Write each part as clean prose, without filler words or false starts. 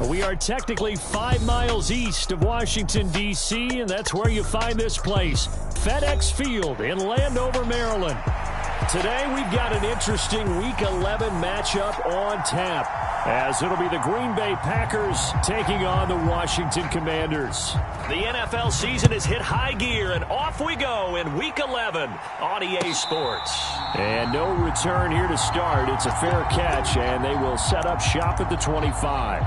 We are technically 5 miles east of Washington, D.C., and that's where you find this place, FedEx Field in Landover, Maryland. Today, we've got an interesting Week 11 matchup on tap, as it'll be the Green Bay Packers taking on the Washington Commanders. The NFL season has hit high gear, and off we go in Week 11 on EA Sports. And no return here to start. It's a fair catch, and they will set up shop at the 25.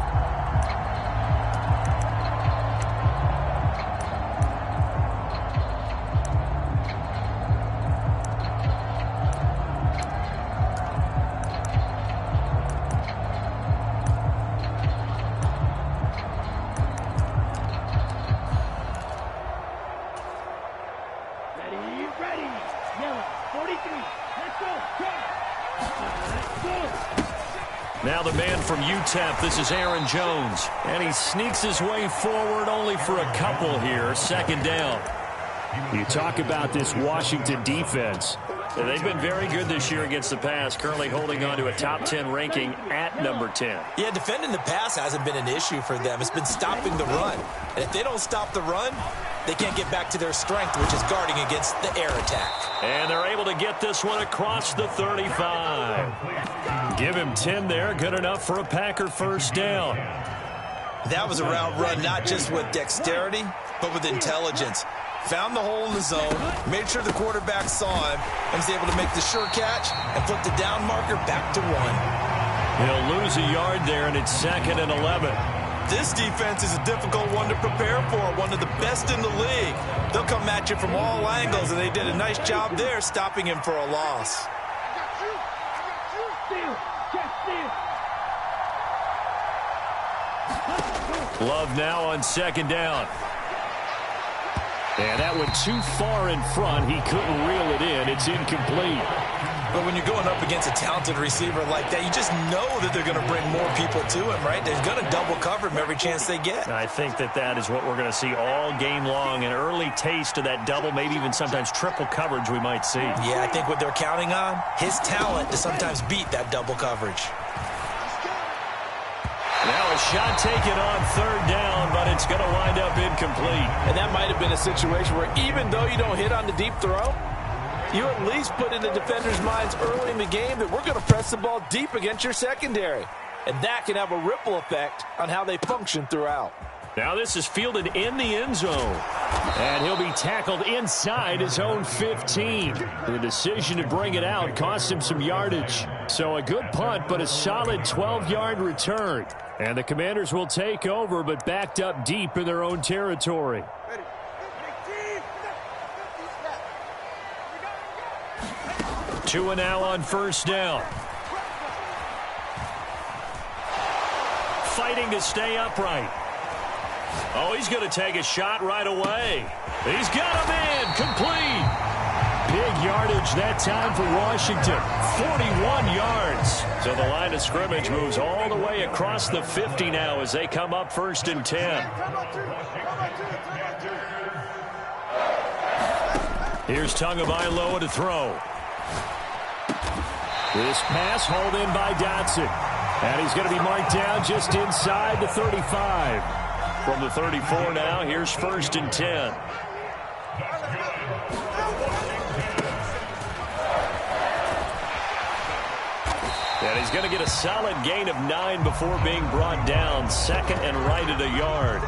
Now the man from UTEP, this is Aaron Jones. And he sneaks his way forward only for a couple here. Second down. You talk about this Washington defense. They've been very good this year against the pass, currently holding on to a top 10 ranking at number 10. Yeah, defending the pass hasn't been an issue for them. It's been stopping the run. And if they don't stop the run, they can't get back to their strength, which is guarding against the air attack. And they're able to get this one across the 35. Give him 10 there. Good enough for a Packer first down. That was a route run not just with dexterity, but with intelligence. Found the hole in the zone, made sure the quarterback saw him, and was able to make the sure catch and flip the down marker back to 1. He'll lose a yard there, and it's 2nd and 11. This defense is a difficult one to prepare for, one of the best in the league. They'll come at you from all angles, and they did a nice job there stopping him for a loss. Love now on 2nd down. And that went too far in front. He couldn't reel it in. It's incomplete. But when you're going up against a talented receiver like that, you just know that they're going to bring more people to him, right? They're going to double cover him every chance they get. I think that is what we're going to see all game long. An early taste of that double, maybe even sometimes triple coverage we might see. Yeah, I think what they're counting on, his talent to sometimes beat that double coverage. Now a shot taken on 3rd down, but it's going to wind up incomplete. And that might have been a situation where even though you don't hit on the deep throw, you at least put in the defenders' minds early in the game that we're going to press the ball deep against your secondary. And that can have a ripple effect on how they function throughout. Now this is fielded in the end zone. And he'll be tackled inside his own 15. The decision to bring it out cost him some yardage. So a good punt, but a solid 12-yard return. And the Commanders will take over, but backed up deep in their own territory. Tua now on 1st down. Fighting to stay upright. Oh, he's going to take a shot right away. He's got a man complete. Big yardage that time for Washington. 41 yards. So the line of scrimmage moves all the way across the 50 now as they come up 1st and 10. Here's Tagovailoa to throw. This pass hauled in by Dotson. And he's going to be marked down just inside the 35. From the 34 now, here's 1st and 10. And he's going to get a solid gain of 9 before being brought down. 2nd and right at a yard.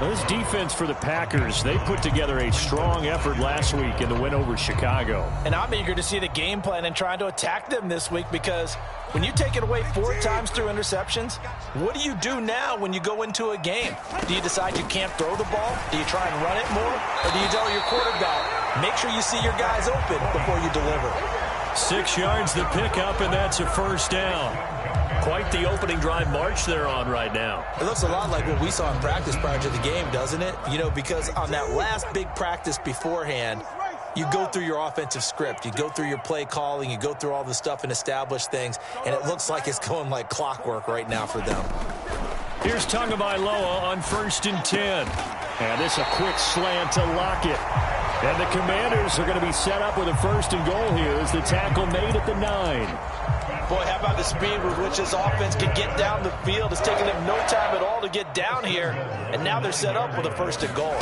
Well, this defense for the Packers, they put together a strong effort last week in the win over Chicago. And I'm eager to see the game plan and trying to attack them this week, because when you take it away 4 times through interceptions, what do you do now when you go into a game? Do you decide you can't throw the ball? Do you try and run it more? Or do you tell your quarterback, make sure you see your guys open before you deliver? 6 yards the pickup, and that's a 1st down. Quite the opening drive march they're on right now. It looks a lot like what we saw in practice prior to the game, doesn't it? You know, because on that last big practice beforehand, you go through your offensive script. You go through your play calling. You go through all the stuff and establish things. And it looks like it's going like clockwork right now for them. Here's Tagovailoa on 1st and 10. And this a quick slant to Lockett. And the Commanders are going to be set up with a 1st and goal here as the tackle made at the 9. Boy, how about the speed with which this offense can get down the field? It's taking them no time at all to get down here, and now they're set up with a 1st and goal.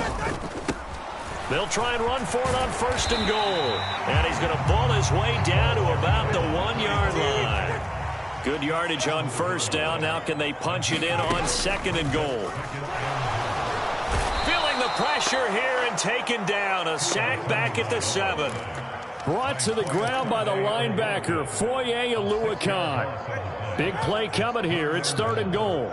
They'll try and run for it on 1st and goal. And he's going to ball his way down to about the 1-yard line. Good yardage on 1st down. Now can they punch it in on 2nd and goal? Feeling the pressure here and taken down. A sack back at the 7. Brought to the ground by the linebacker, Foye Aluakan. Big play coming here. It's 3rd and goal.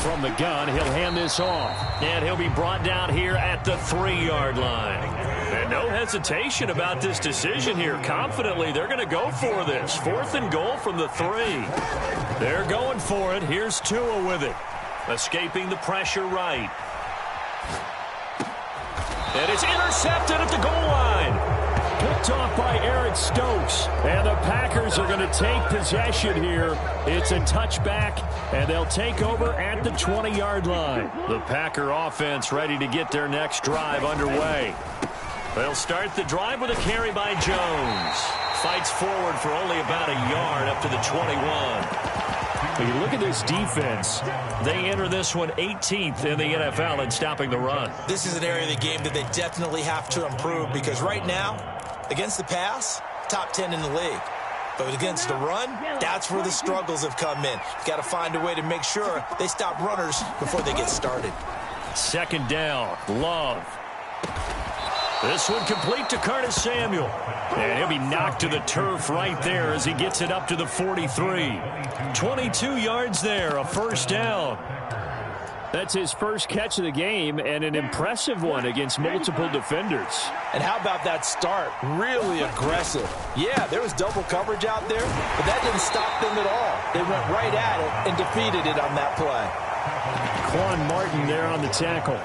From the gun, he'll hand this off. And he'll be brought down here at the 3-yard line. And no hesitation about this decision here. Confidently, they're going to go for this. 4th and goal from the 3. They're going for it. Here's Tua with it. Escaping the pressure right. And it's intercepted at the goal line. Picked off by Eric Stokes. And the Packers are going to take possession here. It's a touchback, and they'll take over at the 20-yard line. The Packer offense ready to get their next drive underway. They'll start the drive with a carry by Jones. Fights forward for only about a yard up to the 21. When you look at this defense, they enter this one 18th in the NFL in stopping the run. This is an area of the game that they definitely have to improve because right now, against the pass, top 10 in the league. But against the run, that's where the struggles have come in. You've got to find a way to make sure they stop runners before they get started. 2nd down, Love. This one complete to Curtis Samuel. And he'll be knocked to the turf right there as he gets it up to the 43. 22 yards there, a 1st down. That's his first catch of the game and an impressive one against multiple defenders. And how about that start? Really aggressive. Yeah, there was double coverage out there, but that didn't stop them at all. They went right at it and defeated it on that play. Quan Martin there on the tackle.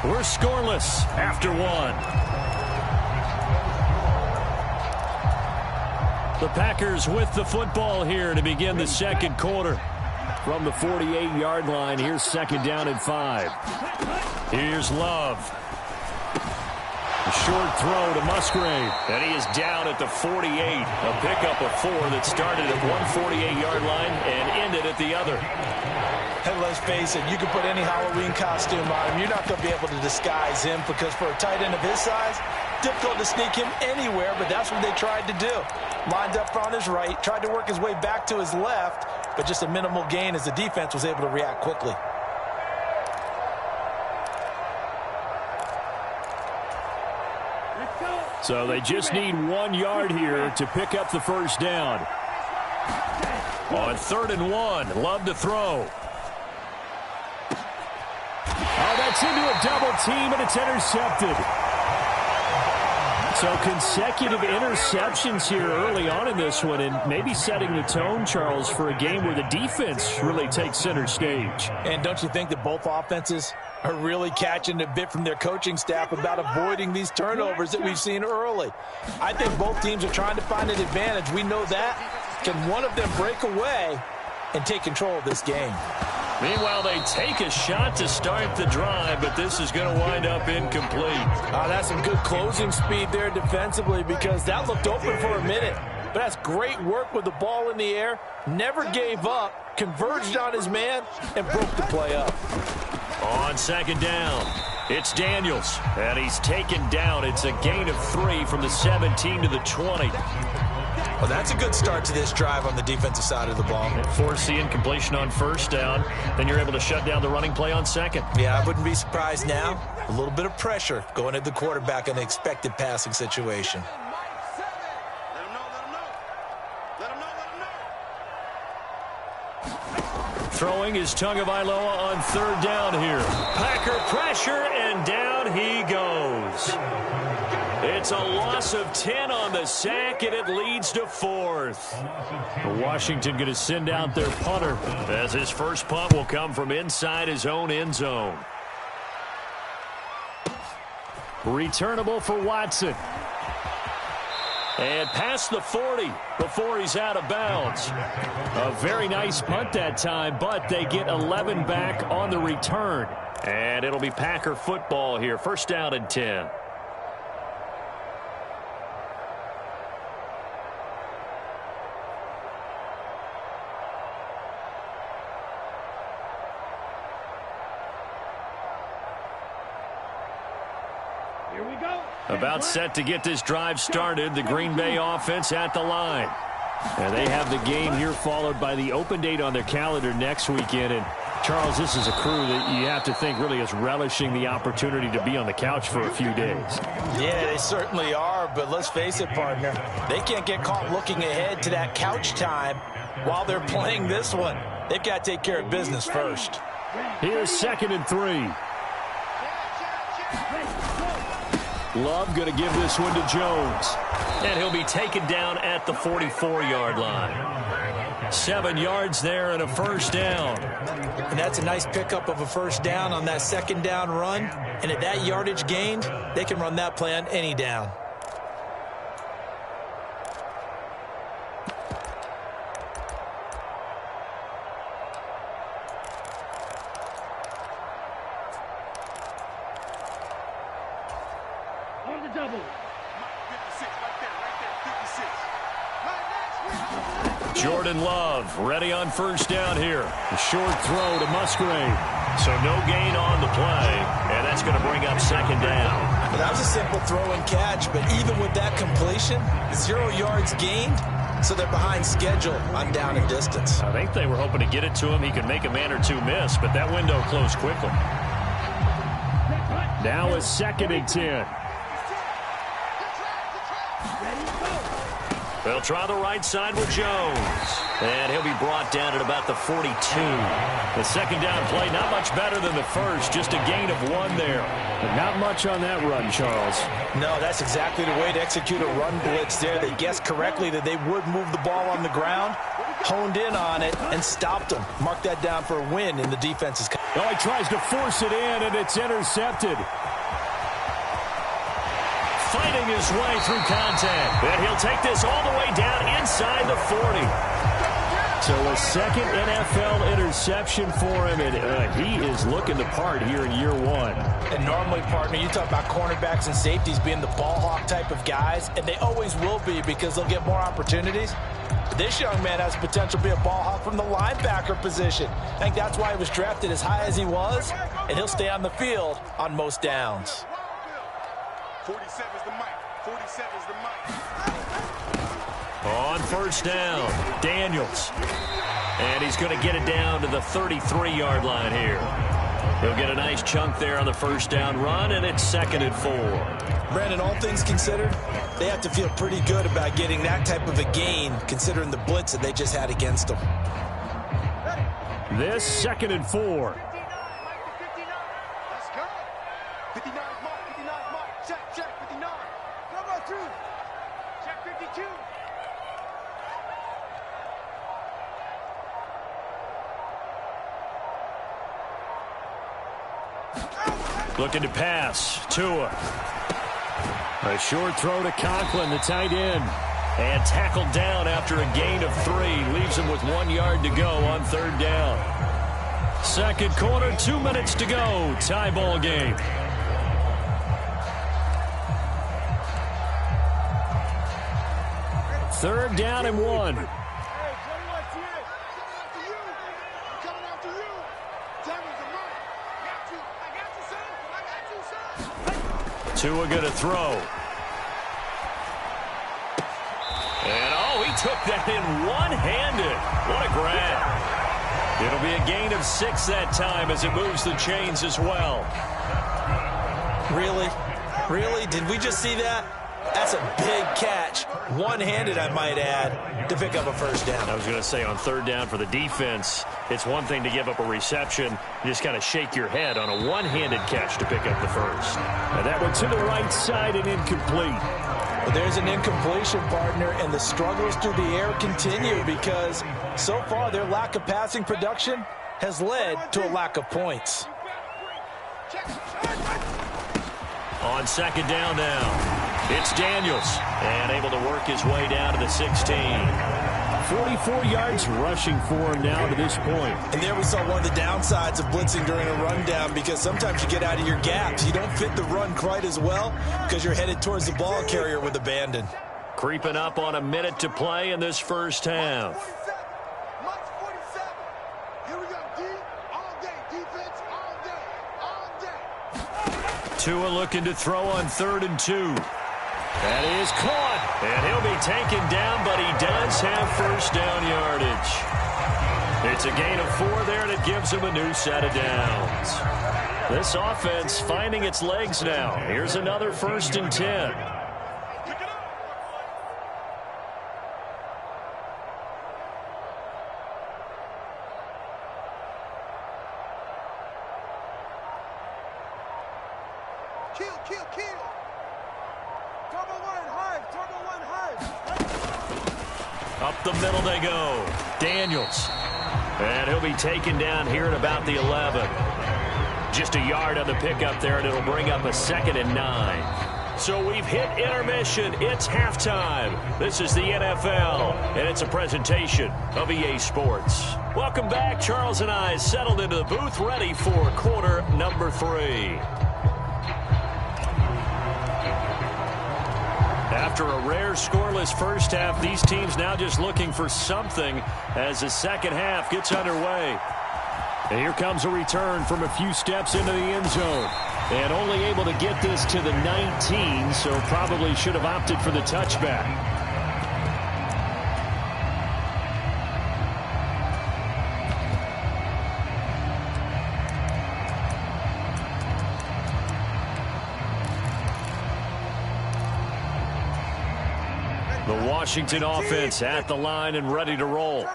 We're scoreless after 1. The Packers with the football here to begin the 2nd quarter. From the 48-yard line, here's 2nd down and 5. Here's Love. A short throw to Musgrave. And he is down at the 48. A pickup of 4 that started at one 48-yard line and ended at the other. And let's face it, you can put any Halloween costume on him. You're not going to be able to disguise him because for a tight end of his size, difficult to sneak him anywhere, but that's what they tried to do. Lined up on his right, tried to work his way back to his left, but just a minimal gain as the defense was able to react quickly. So they just need 1 yard here to pick up the 1st down. On 3rd and 1, Love to throw. Oh, that's into a double team, and it's intercepted. So consecutive interceptions here early on in this one, and maybe setting the tone, Charles, for a game where the defense really takes center stage. And don't you think that both offenses are really catching a bit from their coaching staff about avoiding these turnovers that we've seen early? I think both teams are trying to find an advantage. We know that. Can one of them break away and take control of this game? Meanwhile, they take a shot to start the drive, but this is going to wind up incomplete. That's some good closing speed there defensively because that looked open for a minute. But that's great work with the ball in the air. Never gave up, converged on his man, and broke the play up. On 2nd down, it's Daniels, and he's taken down. It's a gain of 3 from the 17 to the 20. Well, that's a good start to this drive on the defensive side of the ball. Force the incompletion on 1st down. Then you're able to shut down the running play on 2nd. Yeah, I wouldn't be surprised now. A little bit of pressure going at the quarterback in an expected passing situation. Throwing is Tagovailoa on 3rd down here. Packer pressure, and down he goes. It's a loss of 10 on the sack, and it leads to 4th. Washington going to send out their punter, as his first punt will come from inside his own end zone. Returnable for Watson. And past the 40 before he's out of bounds. A very nice punt that time, but they get 11 back on the return. And it'll be Packer football here. First down and 10. About set to get this drive started. The Green Bay offense at the line. And they have the game here followed by the open date on their calendar next weekend. And, Charles, this is a crew that you have to think really is relishing the opportunity to be on the couch for a few days. Yeah, they certainly are. But let's face it, partner, they can't get caught looking ahead to that couch time while they're playing this one. They've got to take care of business first. Here's 2nd and 3. Love going to give this one to Jones. And he'll be taken down at the 44-yard line. 7 yards there and a first down. And that's a nice pickup of a first down on that second down run. And at that yardage gained, they can run that play on any down. Jordan Love ready on first down here. A short throw to Musgrave. So no gain on the play, and that's going to bring up second down. That was a simple throw and catch, but even with that completion, 0 yards gained, so they're behind schedule on down and distance. I think they were hoping to get it to him. He could make a man or two miss, but that window closed quickly. Now a 2nd and 10. They'll try the right side with Jones. And he'll be brought down at about the 42. The second down play, not much better than the first. Just a gain of 1 there. But not much on that run, Charles. No, that's exactly the way to execute a run blitz there. They guessed correctly that they would move the ball on the ground, honed in on it, and stopped them. Mark that down for a win in the defense's. Oh, he tries to force it in, and it's intercepted. Fighting his way through contact. And he'll take this all the way down inside the 40. So a second NFL interception for him, and he is looking the part here in year 1. And normally, partner, you talk about cornerbacks and safeties being the ball hawk type of guys, and they always will be because they'll get more opportunities. This young man has potential to be a ball hawk from the linebacker position. I think that's why he was drafted as high as he was, and he'll stay on the field on most downs. 47 is the mic. 47 is the mic. On first down, Daniels. And he's going to get it down to the 33-yard line here. He'll get a nice chunk there on the first down run, and it's 2nd and 4. Brandon, all things considered, they have to feel pretty good about getting that type of a gain, considering the blitz that they just had against them. This 2nd and 4. Let's go. 59 mark. 59 mark. Check. 59. Come on through. Check 52. Looking to pass. Tua. A short throw to Conklin, the tight end. And tackled down after a gain of 3. Leaves him with 1 yard to go on third down. Second quarter, 2 minutes to go. Tie ball game. Third down and 1. Tua going to throw. And, oh, he took that in one-handed. What a grab. It'll be a gain of 6 that time as it moves the chains as well. Really? Really? Did we just see that? That's a big catch. One-handed, I might add, to pick up a first down. I was going to say on third down for the defense, it's one thing to give up a reception. You just kind of shake your head on a one-handed catch to pick up the first. And that one to the right side and incomplete. But there's an incompletion, partner, and the struggles through the air continue because so far their lack of passing production has led to a lack of points. On second down now. It's Daniels, and able to work his way down to the 16. 44 yards rushing for him now to this point. And there we saw one of the downsides of blitzing during a rundown, because sometimes you get out of your gaps. You don't fit the run quite as well because you're headed towards the ball carrier with abandon. Creeping up on a minute to play in this first half. 47. Here we go, D. All day. Defense all day. All day. Tua looking to throw on 3rd and 2. That is caught. And he'll be taken down, but he does have first down yardage. It's a gain of 4 there, and it gives him a new set of downs. This offense finding its legs now. Here's another 1st and 10. Kill. Turbo one, high. Up the middle they go. Daniels. And he'll be taken down here at about the 11. Just a yard on the pickup there, and it'll bring up a 2nd and 9. So we've hit intermission. It's halftime. This is the NFL, and it's a presentation of EA Sports. Welcome back. Charles and I settled into the booth, ready for quarter number 3. After a rare scoreless first half, these teams now just looking for something as the second half gets underway. And here comes a return from a few steps into the end zone. And only able to get this to the 19, so probably should have opted for the touchback. The Washington offense at the line and ready to roll.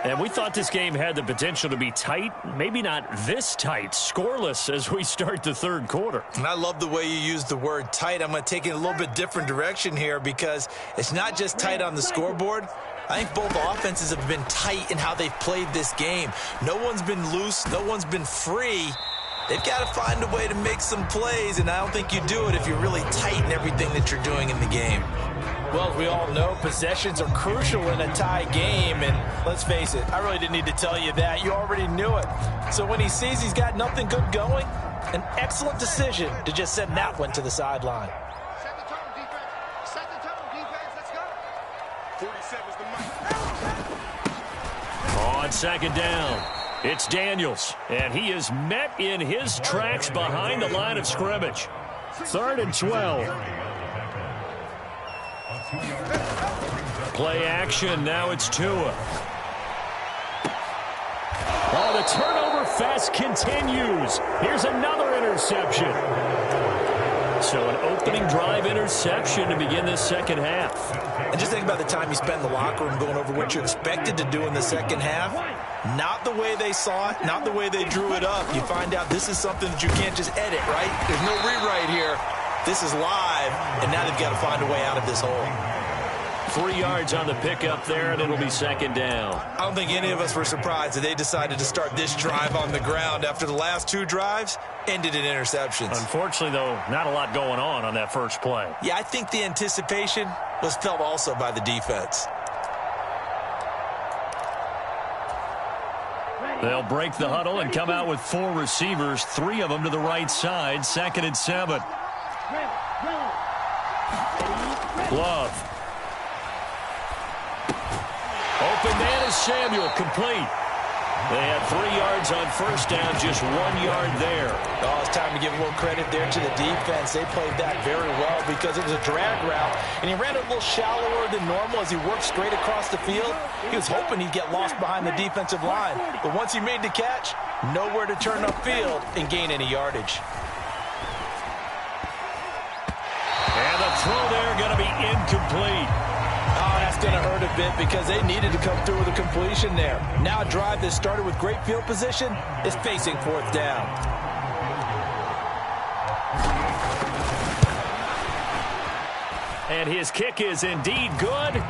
And we thought this game had the potential to be tight, maybe not this tight, scoreless as we start the third quarter. And I love the way you use the word tight. I'm going to take it a little bit different direction here, because it's not just tight on the scoreboard. I think both offenses have been tight in how they've played this game. No one's been loose. No one's been free. They've got to find a way to make some plays, and I don't think you do it if you're really tight in everything that you're doing in the game. Well, as we all know, possessions are crucial in a tie game, and let's face it, I really didn't need to tell you that. You already knew it. So when he sees he's got nothing good going, an excellent decision to just send that one to the sideline. Set the tone, defense. Set the tone, defense. Let's go. 47's the mic. On 2nd down, it's Daniels, and he is met in his tracks behind the line of scrimmage. 3rd and 12. Play action, now it's Tua. Oh, the turnover fest continues. Here's another interception. So an opening drive interception to begin this second half. And just think about the time you spent in the locker room going over what you expected to do in the second half. Not the way they saw it, not the way they drew it up. You find out this is something that you can't just edit, right? There's no rewrite here. This is live, and now they've got to find a way out of this hole. 3 yards on the pickup there, and it'll be 2nd down. I don't think any of us were surprised that they decided to start this drive on the ground after the last 2 drives ended in interceptions. Unfortunately, though, not a lot going on that first play. Yeah, I think the anticipation was felt also by the defense. They'll break the huddle and come out with 4 receivers, 3 of them to the right side, 2nd and 7. Love. Open man is Samuel, complete. They had 3 yards on first down, just 1 yard there. Oh, it's time to give a little credit there to the defense. They played that very well because it was a drag route, and he ran it a little shallower than normal as he worked straight across the field. He was hoping he'd get lost behind the defensive line, but once he made the catch, nowhere to turn upfield and gain any yardage. And the throw there going to be incomplete. Oh, that's going to hurt a bit because they needed to come through with a completion there. Now a drive that started with great field position is facing 4th down. And his kick is indeed good.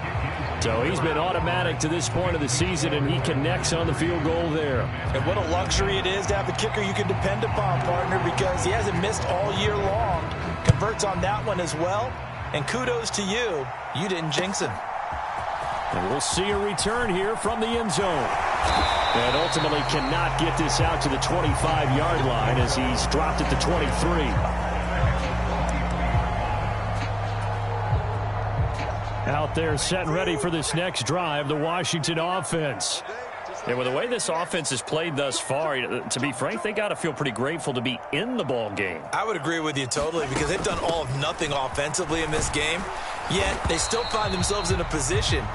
So he's been automatic to this point of the season, and he connects on the field goal there. And what a luxury it is to have a kicker you can depend upon, partner, because he hasn't missed all year long. Converts on that one as well. And kudos to you. You didn't jinx him. And we'll see a return here from the end zone. And ultimately cannot get this out to the 25-yard line as he's dropped at the 23. Out there set and ready for this next drive, the Washington offense. And with the way this offense has played thus far, to be frank, they got to feel pretty grateful to be in the ball game. I would agree with you totally because they've done all of nothing offensively in this game, yet they still find themselves in a position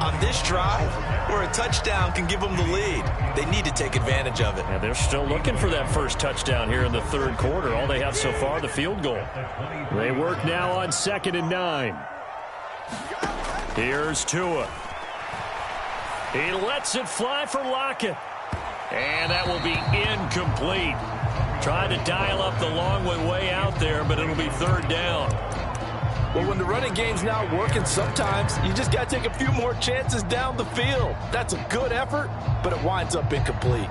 on this drive where a touchdown can give them the lead. They need to take advantage of it. And they're still looking for that first touchdown here in the third quarter. All they have so far, the field goal. They work now on 2nd and 9. Here's Tua. He lets it fly for Lockett. And that will be incomplete. Trying to dial up the long way out there, but it'll be third down. Well, when the running game's not working, sometimes you just got to take a few more chances down the field. That's a good effort, but it winds up incomplete.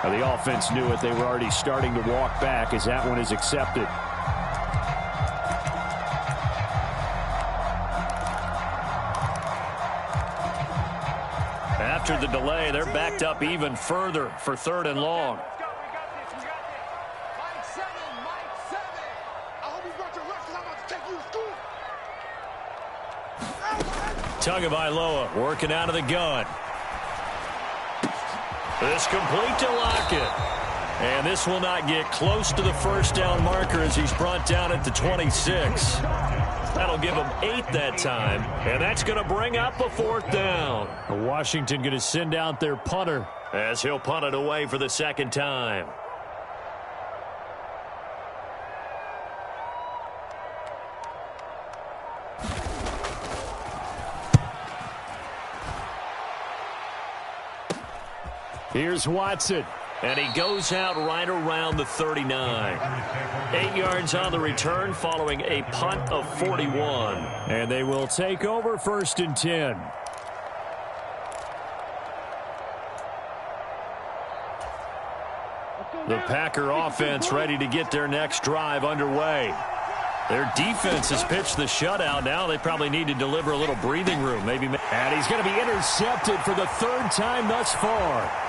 The offense knew it. They were already starting to walk back as that one is accepted. After the delay, they're backed up even further for third and long. Mike 7. I hope you brought your lunch because I'm about to take you to school. Tagovailoa working out of the gun. This complete to Lockett. And this will not get close to the first down marker as he's brought down at the 26. That'll give him 8 that time. And that's going to bring up a fourth down. Washington going to send out their punter as he'll punt it away for the second time. Here's Watson. And he goes out right around the 39. 8 yards on the return following a punt of 41. And they will take over 1st and 10. The Packer offense ready to get their next drive underway. Their defense has pitched the shutout. Now they probably need to deliver a little breathing room. And he's going to be intercepted for the 3rd time thus far.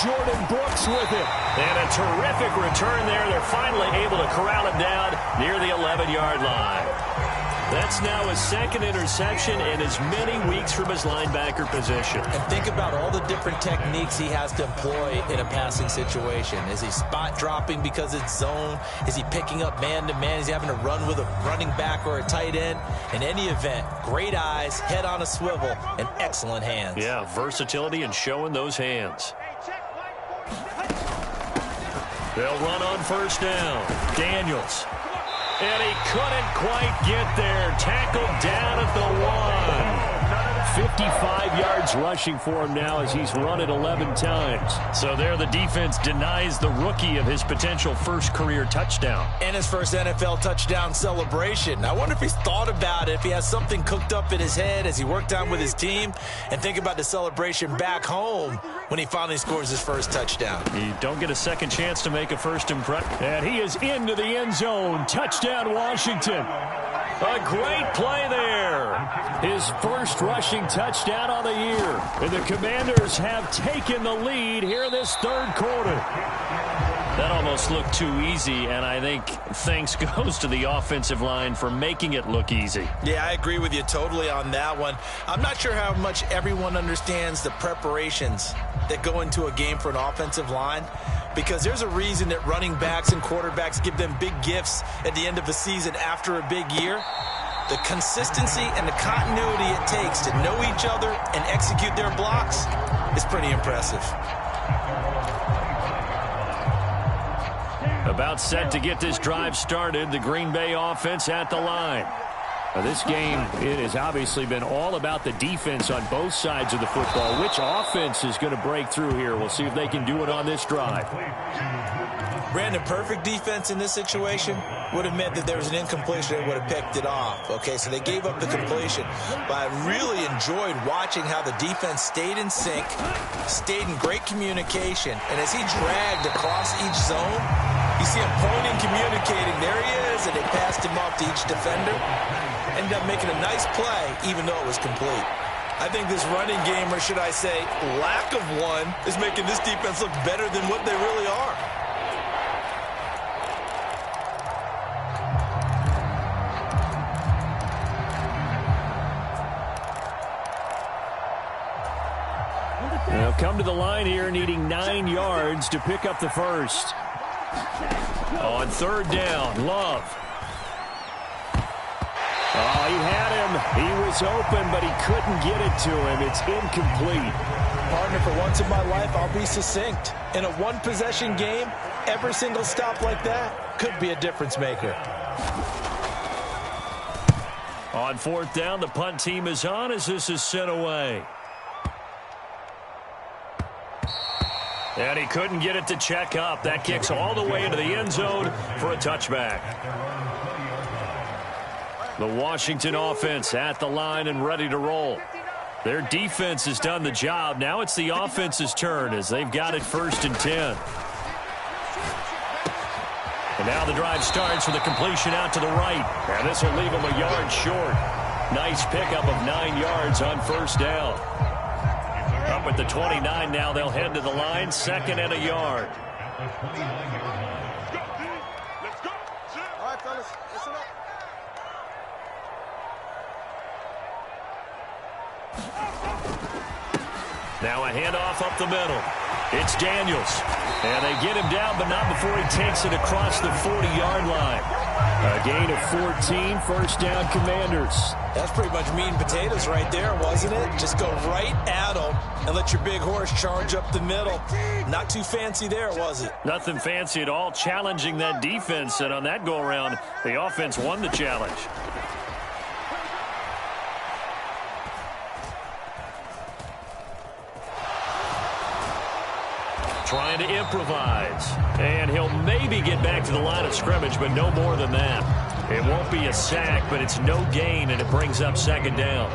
Jordan Brooks with it. And a terrific return there. They're finally able to corral him down near the 11-yard line. That's now his 2nd interception in as many weeks from his linebacker position. And think about all the different techniques he has to employ in a passing situation. Is he spot dropping because it's zone? Is he picking up man-to-man? Is he having to run with a running back or a tight end? In any event, great eyes, head on a swivel, and excellent hands. Yeah, versatility and showing those hands. They'll run on 1st down. Daniels. And he couldn't quite get there. Tackled down at the 1. 55 yards rushing for him now as he's run it 11 times. So there the defense denies the rookie of his potential first career touchdown. And his first NFL touchdown celebration. I wonder if he's thought about it, if he has something cooked up in his head as he worked out with his team, and think about the celebration back home when he finally scores his first touchdown. You don't get a second chance to make a first impression. And he is into the end zone. Touchdown, Washington. A great play there. His first rushing touchdown on the year. And the Commanders have taken the lead here in this 3rd quarter. That almost looked too easy, and I think thanks goes to the offensive line for making it look easy. Yeah, I agree with you totally on that one. I'm not sure how much everyone understands the preparations that go into a game for an offensive line, because there's a reason that running backs and quarterbacks give them big gifts at the end of a season after a big year. The consistency and the continuity it takes to know each other and execute their blocks is pretty impressive. About set to get this drive started, the Green Bay offense at the line. This game, it has obviously been all about the defense on both sides of the football. Which offense is going to break through here? We'll see if they can do it on this drive. Brandon, perfect defense in this situation would have meant that there was an incompletion. They would have picked it off. Okay, so they gave up the completion. But I really enjoyed watching how the defense stayed in sync, stayed in great communication. And as he dragged across each zone, you see him pointing, communicating. There he is, and they passed him off to each defender. Ended up making a nice play, even though it was complete. I think this running game, or should I say lack of one, is making this defense look better than what they really are. They'll come to the line here needing 9 yards to pick up the first. On third down, Love. Oh, he had him. He was open, but he couldn't get it to him. It's incomplete. Partner, for once in my life, I'll be succinct. In a one-possession game, every single stop like that could be a difference maker. On fourth down, the punt team is on as this is sent away. And he couldn't get it to check up. That kicks all the way into the end zone for a touchback. The Washington offense at the line and ready to roll. Their defense has done the job. Now it's the offense's turn as they've got it 1st and 10. And now the drive starts with a completion out to the right. And this will leave them a yard short. Nice pickup of 9 yards on first down. Up at the 29 now, they'll head to the line, 2nd and a yard. Let's go. All right, fellas, listen up. Now a handoff up the middle. It's Daniels. And they get him down, but not before he takes it across the 40-yard line. A gain of 14, first down, Commanders. That's pretty much meat and potatoes right there, wasn't it? Just go right at them and let your big horse charge up the middle. Not too fancy there, was it? Nothing fancy at all, challenging that defense. And on that go-around, the offense won the challenge. Trying to improvise. And he'll maybe get back to the line of scrimmage, but no more than that. It won't be a sack, but it's no gain, and it brings up 2nd down.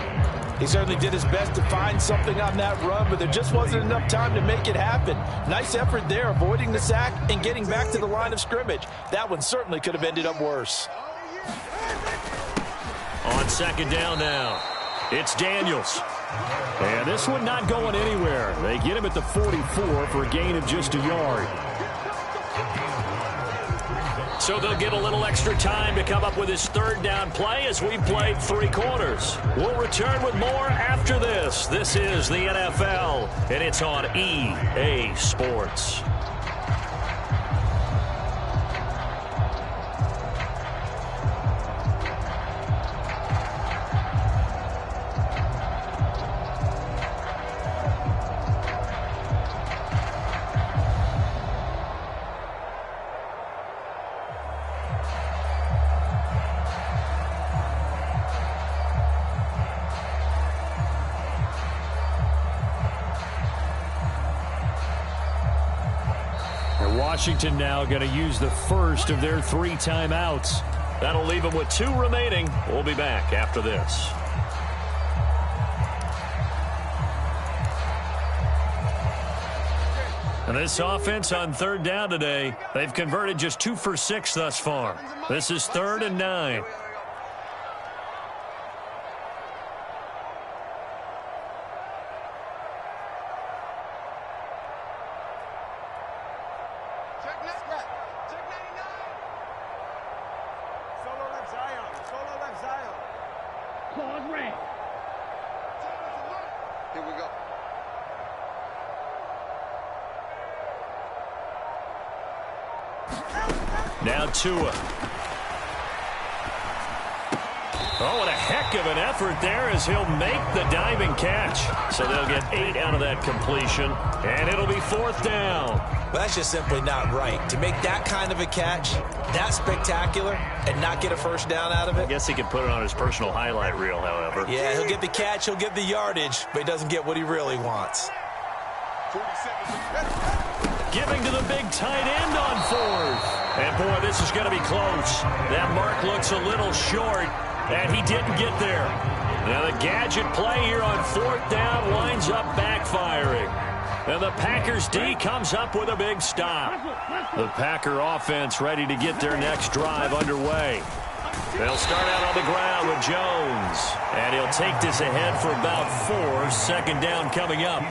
He certainly did his best to find something on that run, but there just wasn't enough time to make it happen. Nice effort there, avoiding the sack and getting back to the line of scrimmage. That one certainly could have ended up worse. On 2nd down now, it's Daniels. And this one not going anywhere. They get him at the 44 for a gain of just a yard. So they'll get a little extra time to come up with his 3rd down play as we've played 3 quarters. We'll return with more after this. This is the NFL, and it's on EA Sports. Washington now going to use the first of their 3 timeouts. That'll leave them with 2 remaining. We'll be back after this. And this offense on 3rd down today, they've converted just 2 for 6 thus far. This is 3rd and 9. Now Tua. Oh, and a heck of an effort there as he'll make the diving catch. So they'll get 8 out of that completion, and it'll be 4th down. Well, that's just simply not right. To make that kind of a catch, that spectacular, and not get a first down out of it. I guess he could put it on his personal highlight reel, however. Yeah, he'll get the catch, he'll get the yardage, but he doesn't get what he really wants. Giving to the big tight end on 4th. And, boy, this is going to be close. That mark looks a little short, and he didn't get there. Now the gadget play here on 4th down winds up backfiring. And the Packers D comes up with a big stop. The Packer offense ready to get their next drive underway. They'll start out on the ground with Jones. And he'll take this ahead for about 4. 2nd down coming up.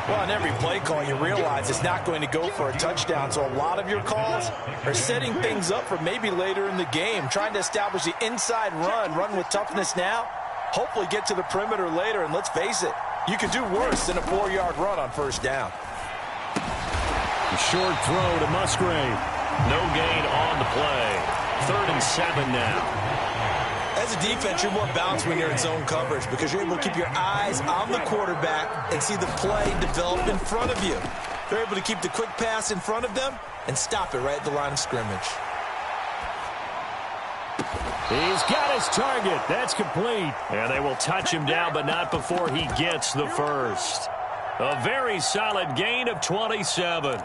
Well, on every play call, you realize it's not going to go for a touchdown. So a lot of your calls are setting things up for maybe later in the game, trying to establish the inside run with toughness now, hopefully get to the perimeter later. And let's face it, you could do worse than a 4-yard run on 1st down. A short throw to Musgrave. No gain on the play. 3rd and 7 now. As a defense, you're more balanced when you're in zone coverage because you're able to keep your eyes on the quarterback and see the play develop in front of you. They're able to keep the quick pass in front of them and stop it right at the line of scrimmage. He's got his target. That's complete. And they will touch him down, but not before he gets the first. A very solid gain of 27.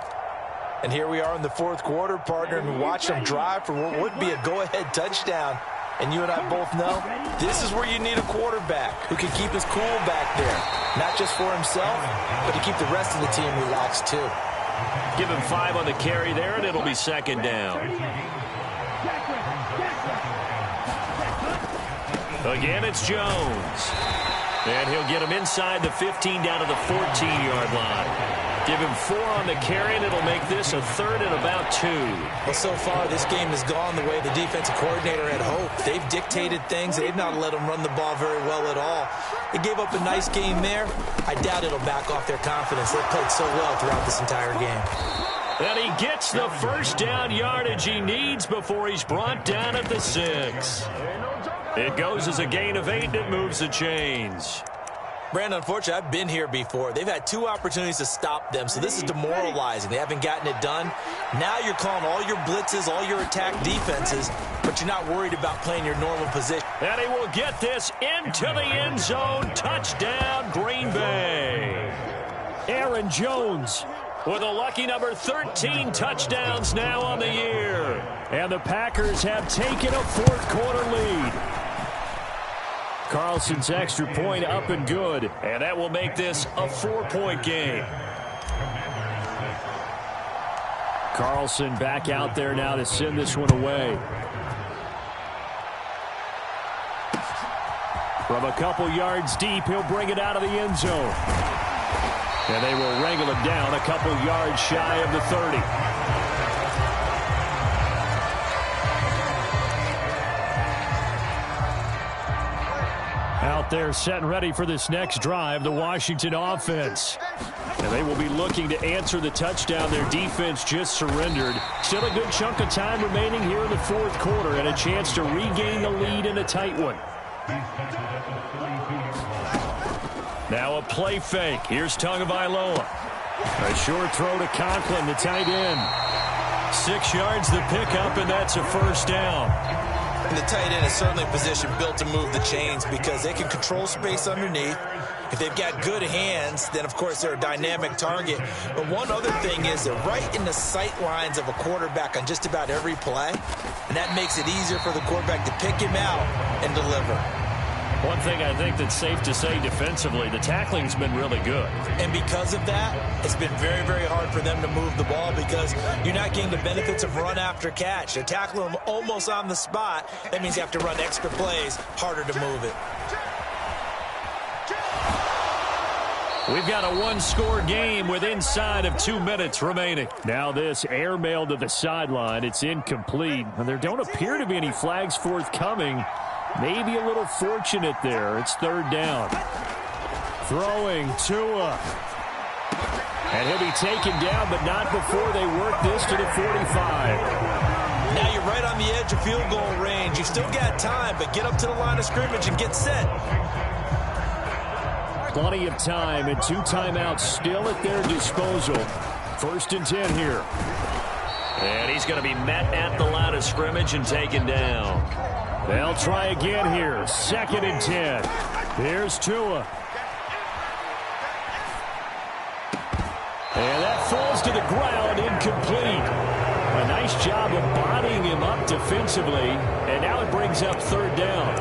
And here we are in the 4th quarter, partner, and watch them drive for what would be a go-ahead touchdown. And you and I both know this is where you need a quarterback who can keep his cool back there. Not just for himself, but to keep the rest of the team relaxed too. Give him 5 on the carry there, and it'll be 2nd down. Again, it's Jones. And he'll get him inside the 15 down to the 14-yard line. Give him 4 on the carry, and it'll make this a 3rd and about 2. Well, so far, this game has gone the way the defensive coordinator had hoped. They've dictated things. They've not let them run the ball very well at all. They gave up a nice game there. I doubt it'll back off their confidence. They've played so well throughout this entire game. And he gets the 1st down yardage he needs before he's brought down at the 6. It goes as a gain of 8, and it moves the chains. Brandon, unfortunately, I've been here before. They've had 2 opportunities to stop them, so this is demoralizing. They haven't gotten it done. Now you're calling all your blitzes, all your attack defenses, but you're not worried about playing your normal position. And he will get this into the end zone. Touchdown, Green Bay. Aaron Jones with a lucky number 13 touchdowns now on the year. And the Packers have taken a 4th quarter lead. Carlson's extra point up and good. And that will make this a 4-point game. Carlson back out there now to send this one away. From a couple yards deep, he'll bring it out of the end zone. And they will wrangle it down a couple yards shy of the 30. Out there set and ready for this next drive, the Washington offense. And they will be looking to answer the touchdown their defense just surrendered. Still a good chunk of time remaining here in the 4th quarter and a chance to regain the lead in a tight one. Now a play fake. Here's Tagovailoa. A short throw to Conklin, the tight end. 6 yards the pickup, and that's a 1st down. And the tight end is certainly a position built to move the chains because they can control space underneath. If they've got good hands, then, of course, they're a dynamic target. But one other thing is they're right in the sight lines of a quarterback on just about every play, and that makes it easier for the quarterback to pick him out and deliver. One thing I think that's safe to say defensively, the tackling's been really good. And because of that, it's been very, very hard for them to move the ball because you're not getting the benefits of run after catch. They're tackling them almost on the spot. That means you have to run extra plays, harder to move it. We've got a 1-score game with inside of 2 minutes remaining. Now this airmail to the sideline. It's incomplete. And there don't appear to be any flags forthcoming. Maybe a little fortunate there. It's 3rd down. Throwing Tua. And he'll be taken down, but not before they work this to the 45. Now you're right on the edge of field goal range. You've still got time, but get up to the line of scrimmage and get set. Plenty of time and 2 timeouts still at their disposal. 1st and 10 here. And he's going to be met at the line of scrimmage and taken down. They'll try again here. 2nd and 10. Here's Tua. And that falls to the ground, incomplete. A nice job of bodying him up defensively. And now it brings up 3rd down.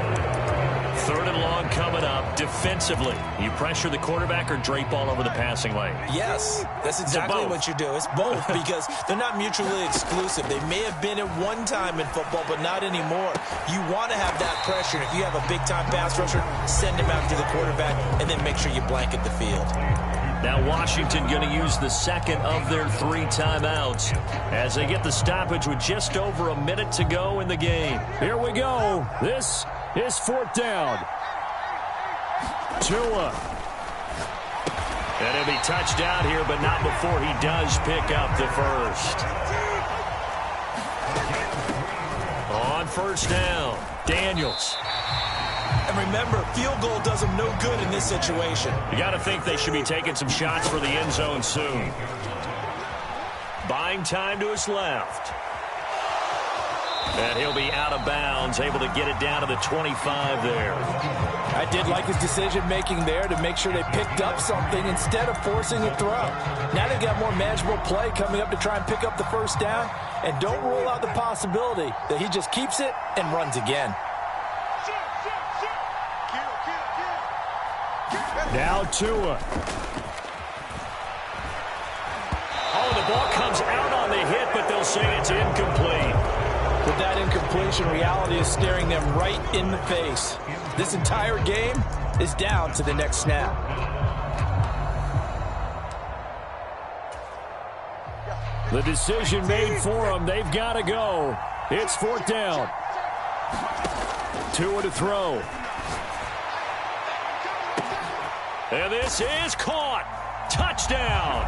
3rd and long coming up defensively. You pressure the quarterback or drape all over the passing lane? Yes, that's exactly what you do. It's both because they're not mutually exclusive. They may have been at one time in football, but not anymore. You want to have that pressure. If you have a big-time pass rusher, send him after the quarterback, and then make sure you blanket the field. Now Washington going to use the 2nd of their 3 timeouts as they get the stoppage with just over a minute to go in the game. Here we go. This is 4th down. Tua. And he'll be touched out here, but not before he does pick up the first. On 1st down, Daniels. And remember, field goal does them no good in this situation. You got to think they should be taking some shots for the end zone soon. Buying time to his left. And he'll be out of bounds, able to get it down to the 25 there. I did like his decision-making there to make sure they picked up something instead of forcing a throw. Now they've got more manageable play coming up to try and pick up the 1st down. And don't rule out the possibility that he just keeps it and runs again. Now Tua. Oh, the ball comes out on the hit, but they'll say it's incomplete. With that incompletion, reality is staring them right in the face. This entire game is down to the next snap. The decision made for them. They've got to go. It's 4th down. Tua to throw. And this is caught. Touchdown.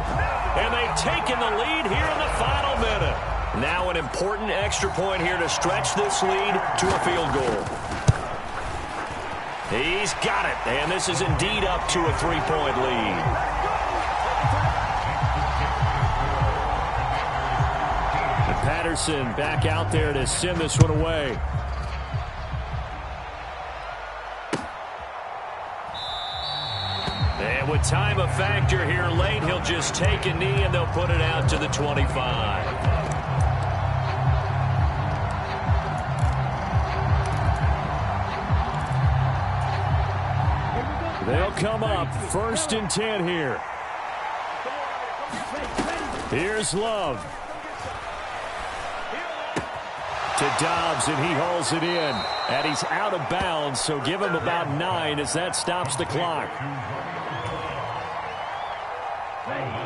And they've taken the lead here in the final minute. Now an important extra point here to stretch this lead to a field goal. He's got it. And this is indeed up to a 3-point lead. And Patterson back out there to send this one away. And with time a factor here late, he'll just take a knee and they'll put it out to the 25. They'll come up 1st and 10 here. Here's Love. To Dobbs, and he hauls it in. And he's out of bounds, so give him about 9 as that stops the clock.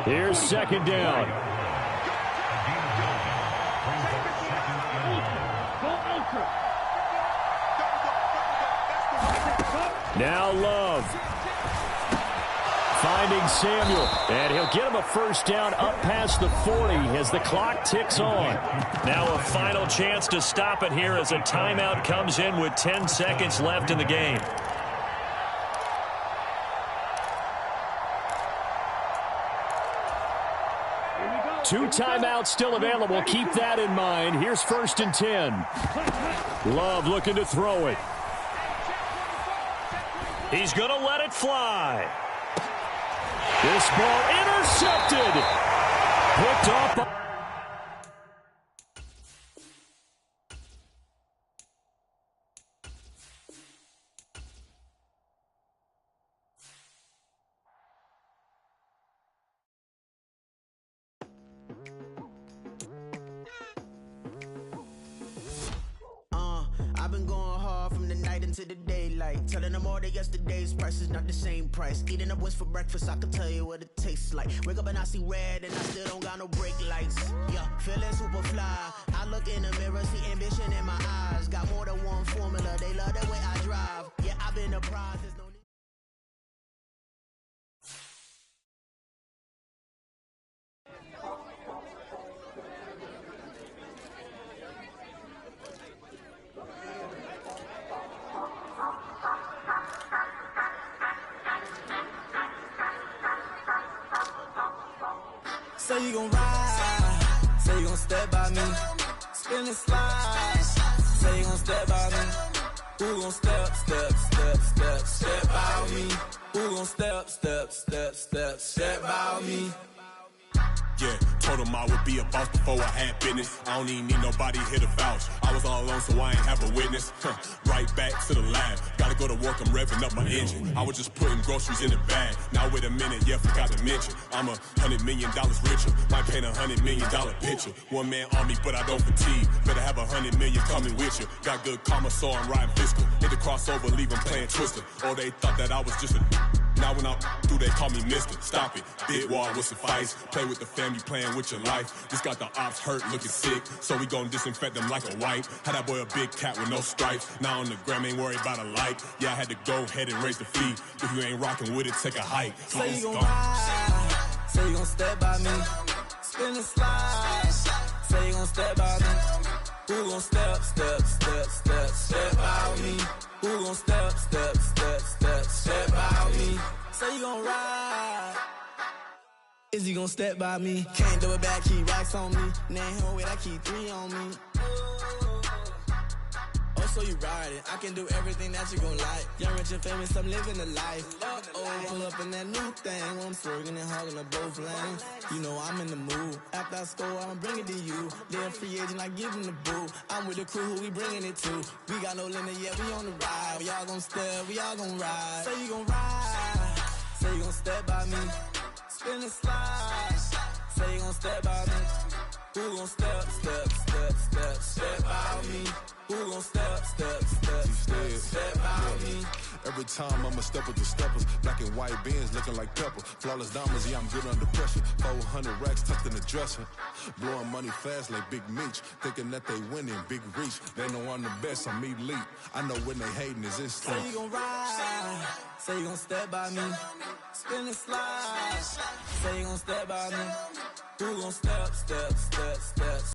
Here's 2nd down. Now Love. Finding Samuel. And he'll get him a 1st down up past the 40 as the clock ticks on. Now a final chance to stop it here as a timeout comes in with 10 seconds left in the game. Two timeouts still available. Keep that in mind. Here's 1st and 10. Love looking to throw it. He's going to let it fly. This ball intercepted. Picked off. I've been going hard from the night into the daylight, telling them all that yesterday's price is not the same price. Eating up what's for breakfast, I can tell you what it tastes like. Wake up and I see red and I still don't got no brake lights. Yeah, feeling super fly. I look in the mirror, see ambition in my eyes. Got more than one formula, they love the way I drive. Yeah, I've been a prize, there's no need. spin and slide. Say you gon' step by me. Who gon' step by me? Who gon' step by me? Yeah, told him I would be a boss before I had business. I don't even need nobody here to vouch. I was all alone, so I ain't have a witness. Right back to the lab. Gotta go to work, I'm revving up my engine. I was just putting groceries in the bag. Now wait a minute, yeah, forgot to mention. I'm $100 million richer. Might paint $100 million picture. One man army, but I don't fatigue. Better have 100 million coming with you. Got good karma, so I'm riding fiscal. Hit the crossover, leave them playing Twister. Oh, they thought that I was just a... Now when I'm through, they call me Mister. Stop it. Did war with suffice. Play with the family, playing with your life. Just got the ops hurt, looking sick. So we gon' disinfect them like a wipe. Had that boy a big cat with no stripes. Now on the gram, ain't worried about a like. Yeah, I had to go ahead and raise the fee. If you ain't rocking with it, take a hike. Say you gon' ride. Say you gon' step by me. Spin and slide. Say you gon' step by me. Who gon' step by me? Who gon' step by me? Say you gon' ride. Is he gon' step by me? Can't do it back, keep racks on me. Name him with I keep 3 on me. Oh, so you ride it. I can do everything that you gon' like. Young, rich, and famous, I'm living the life. Oh, pull up in that new thing. I'm swerving and hogging up both lanes. You know I'm in the mood. After I score, I'ma bring it to you. They're a free agent, I give them the boo. I'm with the crew, who we bringing it to. We got no limit, yeah, we on the ride. We all gon' step, we all gon' ride. Say you gon' ride. Say you gon' step by me. Spin and slide. Say you gon' step by me. Who gon' step by me? Who gon' step by me? Every time I'ma step with the steppers. Black and white beans looking like pepper. Flawless diamonds, yeah, I'm good under pressure. 400 racks tucked in the dresser. Blowing money fast like Big Meech. Thinking that they winning, big reach. They know I'm the best, I'm elite. I know when they hating is instinct. Say you gon' ride. Say you gon' step by me. Spin and slide. Say you gon' step by me. Who gon' step